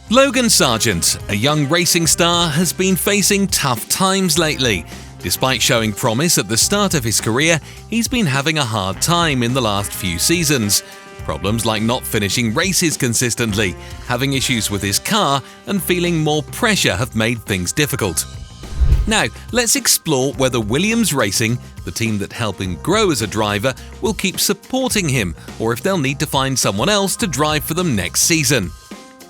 Logan Sargeant, a young racing star, has been facing tough times lately. Despite showing promise at the start of his career, he's been having a hard time in the last few seasons. Problems like not finishing races consistently, having issues with his car, and feeling more pressure have made things difficult. Now, let's explore whether Williams Racing, the team that helped him grow as a driver, will keep supporting him, or if they'll need to find someone else to drive for them next season.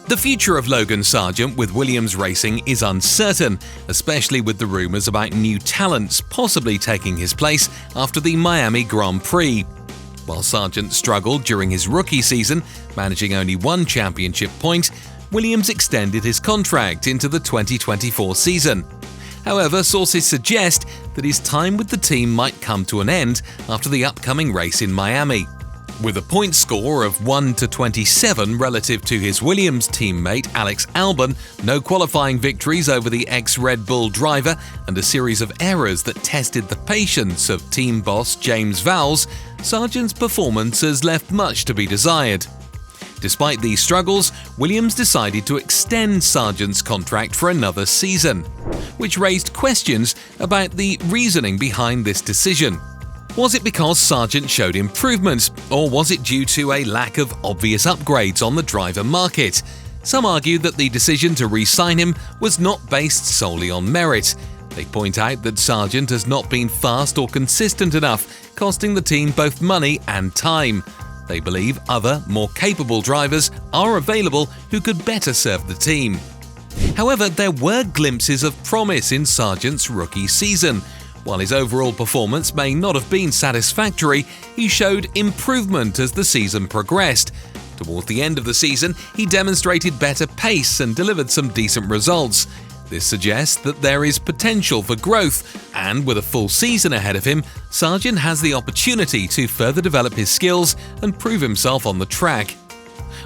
The future of Logan Sargeant with Williams Racing is uncertain, especially with the rumours about new talents possibly taking his place after the Miami Grand Prix. While Sargeant struggled during his rookie season, managing only one championship point, Williams extended his contract into the 2024 season. However, sources suggest that his time with the team might come to an end after the upcoming race in Miami. With a point score of 1-27 relative to his Williams teammate Alex Albon, no qualifying victories over the ex-Red Bull driver, and a series of errors that tested the patience of team boss James Vowles, Sargeant's performance has left much to be desired. Despite these struggles, Williams decided to extend Sargeant's contract for another season, which raised questions about the reasoning behind this decision. Was it because Sargeant showed improvements, or was it due to a lack of obvious upgrades on the driver market? Some argue that the decision to re-sign him was not based solely on merit. They point out that Sargeant has not been fast or consistent enough, costing the team both money and time. They believe other, more capable drivers are available who could better serve the team. However, there were glimpses of promise in Sargeant's rookie season. While his overall performance may not have been satisfactory, he showed improvement as the season progressed. Towards the end of the season, he demonstrated better pace and delivered some decent results. This suggests that there is potential for growth, and with a full season ahead of him, Sargeant has the opportunity to further develop his skills and prove himself on the track.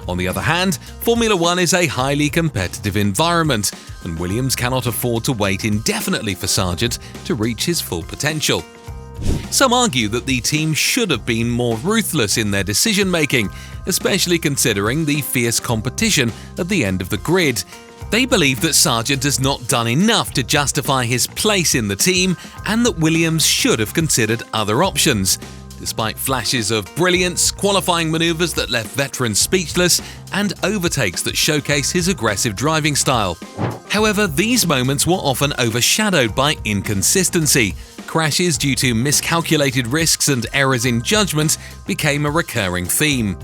On the other hand, Formula One is a highly competitive environment, and Williams cannot afford to wait indefinitely for Sargeant to reach his full potential. Some argue that the team should have been more ruthless in their decision-making, especially considering the fierce competition at the end of the grid. They believe that Sargeant has not done enough to justify his place in the team, and that Williams should have considered other options. Despite flashes of brilliance, qualifying maneuvers that left veterans speechless, and overtakes that showcase his aggressive driving style. However, these moments were often overshadowed by inconsistency. Crashes due to miscalculated risks and errors in judgment became a recurring theme.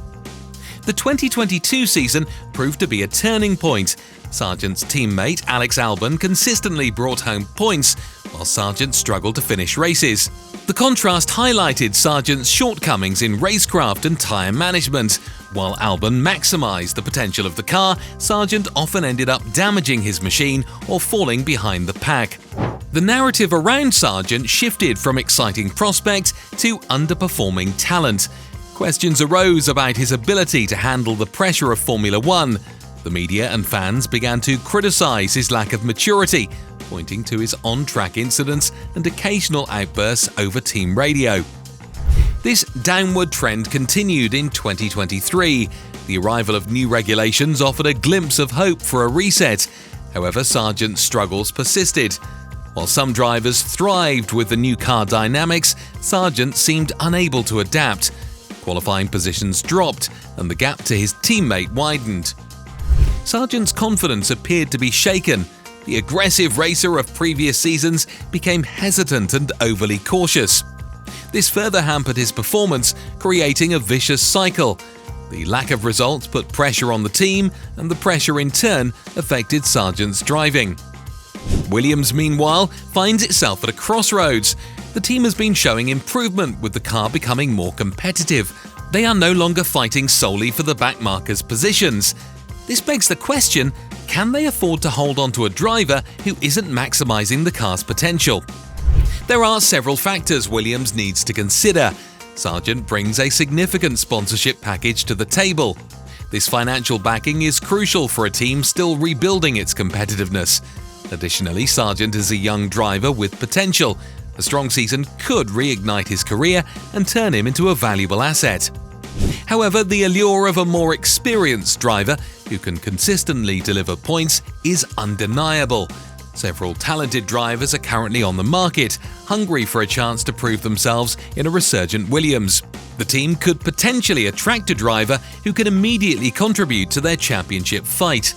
The 2022 season proved to be a turning point. Sargeant's teammate Alex Albon consistently brought home points, while Sargeant struggled to finish races. The contrast highlighted Sargeant's shortcomings in racecraft and tyre management. While Albon maximised the potential of the car, Sargeant often ended up damaging his machine or falling behind the pack. The narrative around Sargeant shifted from exciting prospect to underperforming talent. Questions arose about his ability to handle the pressure of Formula One. The media and fans began to criticise his lack of maturity, pointing to his on-track incidents and occasional outbursts over team radio. This downward trend continued in 2023. The arrival of new regulations offered a glimpse of hope for a reset. However, Sargeant's struggles persisted. While some drivers thrived with the new car dynamics, Sargeant seemed unable to adapt. Qualifying positions dropped, and the gap to his teammate widened. Sargeant's confidence appeared to be shaken. The aggressive racer of previous seasons became hesitant and overly cautious. This further hampered his performance, creating a vicious cycle. The lack of results put pressure on the team, and the pressure in turn affected Sargeant's driving. Williams, meanwhile, finds itself at a crossroads. The team has been showing improvement, with the car becoming more competitive. They are no longer fighting solely for the backmarkers' positions. This begs the question, can they afford to hold on to a driver who isn't maximising the car's potential? There are several factors Williams needs to consider. Sargeant brings a significant sponsorship package to the table. This financial backing is crucial for a team still rebuilding its competitiveness. Additionally, Sargeant is a young driver with potential. A strong season could reignite his career and turn him into a valuable asset. However, the allure of a more experienced driver who can consistently deliver points is undeniable. Several talented drivers are currently on the market, hungry for a chance to prove themselves in a resurgent Williams. The team could potentially attract a driver who can immediately contribute to their championship fight.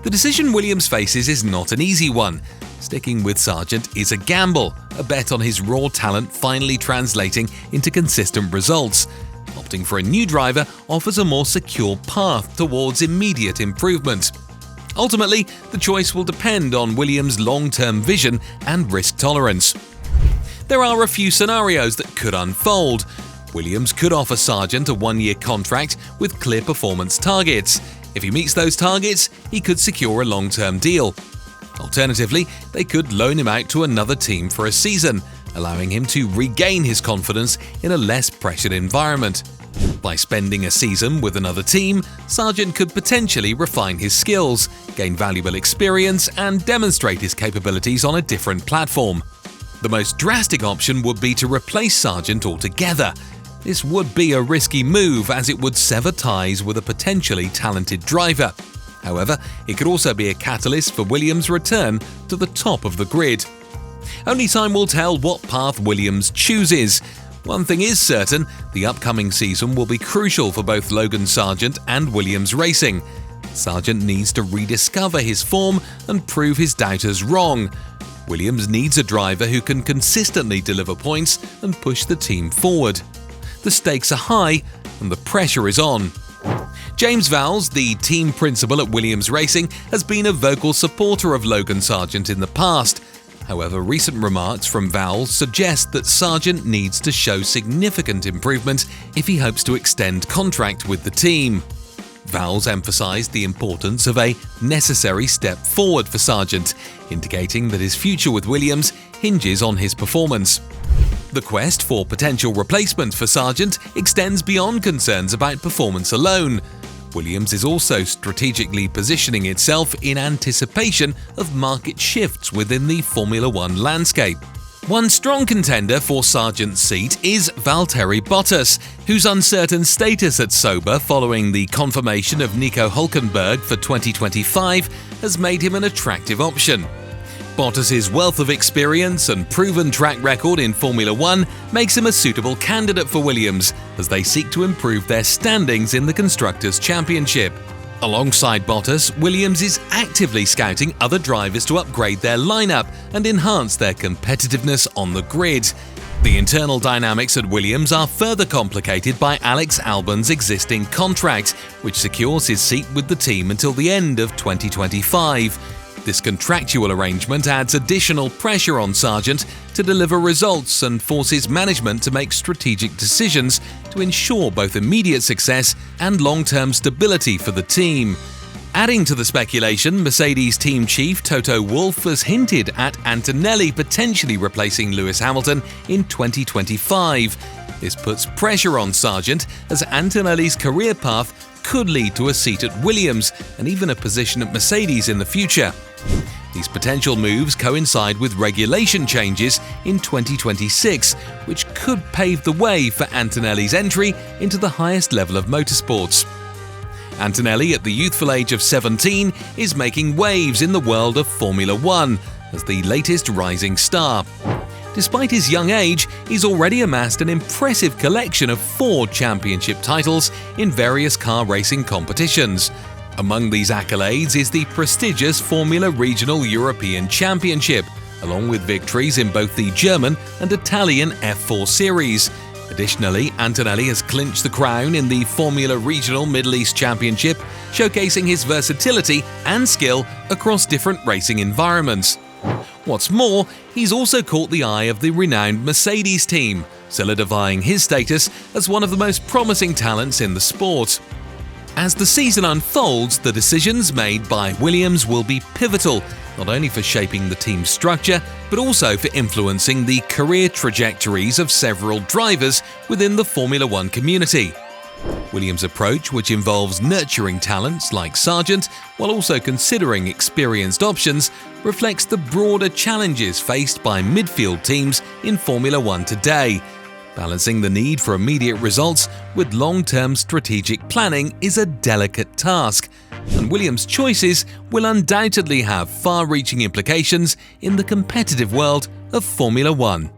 The decision Williams faces is not an easy one. Sticking with Sargeant is a gamble, a bet on his raw talent finally translating into consistent results. Opting for a new driver offers a more secure path towards immediate improvement. Ultimately, the choice will depend on Williams' long-term vision and risk tolerance. There are a few scenarios that could unfold. Williams could offer Sargeant a one-year contract with clear performance targets. If he meets those targets, he could secure a long-term deal. Alternatively, they could loan him out to another team for a season, allowing him to regain his confidence in a less pressured environment. By spending a season with another team, Sargeant could potentially refine his skills, gain valuable experience, and demonstrate his capabilities on a different platform. The most drastic option would be to replace Sargeant altogether. This would be a risky move as it would sever ties with a potentially talented driver. However, it could also be a catalyst for Williams' return to the top of the grid. Only time will tell what path Williams chooses. One thing is certain, the upcoming season will be crucial for both Logan Sargeant and Williams Racing. Sargeant needs to rediscover his form and prove his doubters wrong. Williams needs a driver who can consistently deliver points and push the team forward. The stakes are high and the pressure is on. James Vowles, the team principal at Williams Racing, has been a vocal supporter of Logan Sargeant in the past. However, recent remarks from Vowles suggest that Sargeant needs to show significant improvement if he hopes to extend contract with the team. Vowles emphasized the importance of a necessary step forward for Sargeant, indicating that his future with Williams hinges on his performance. The quest for potential replacement for Sargeant extends beyond concerns about performance alone. Williams is also strategically positioning itself in anticipation of market shifts within the Formula One landscape. One strong contender for Sargeant's seat is Valtteri Bottas, whose uncertain status at Sauber following the confirmation of Nico Hülkenberg for 2025 has made him an attractive option. Bottas's wealth of experience and proven track record in Formula One makes him a suitable candidate for Williams as they seek to improve their standings in the Constructors' Championship. Alongside Bottas, Williams is actively scouting other drivers to upgrade their lineup and enhance their competitiveness on the grid. The internal dynamics at Williams are further complicated by Alex Albon's existing contract, which secures his seat with the team until the end of 2025. This contractual arrangement adds additional pressure on Sargeant to deliver results and forces management to make strategic decisions to ensure both immediate success and long-term stability for the team. Adding to the speculation, Mercedes team chief Toto Wolff has hinted at Antonelli potentially replacing Lewis Hamilton in 2025. This puts pressure on Sargeant as Antonelli's career path could lead to a seat at Williams and even a position at Mercedes in the future. These potential moves coincide with regulation changes in 2026, which could pave the way for Antonelli's entry into the highest level of motorsports. Antonelli, at the youthful age of 17, is making waves in the world of Formula One as the latest rising star. Despite his young age, he's already amassed an impressive collection of 4 championship titles in various car racing competitions. Among these accolades is the prestigious Formula Regional European Championship, along with victories in both the German and Italian F4 Series. Additionally, Antonelli has clinched the crown in the Formula Regional Middle East Championship, showcasing his versatility and skill across different racing environments. What's more, he's also caught the eye of the renowned Mercedes team, solidifying his status as one of the most promising talents in the sport. As the season unfolds, the decisions made by Williams will be pivotal, not only for shaping the team's structure, but also for influencing the career trajectories of several drivers within the Formula One community. Williams' approach, which involves nurturing talents like Sargeant while also considering experienced options, reflects the broader challenges faced by midfield teams in Formula One today. Balancing the need for immediate results with long-term strategic planning is a delicate task, and Williams' choices will undoubtedly have far-reaching implications in the competitive world of Formula One.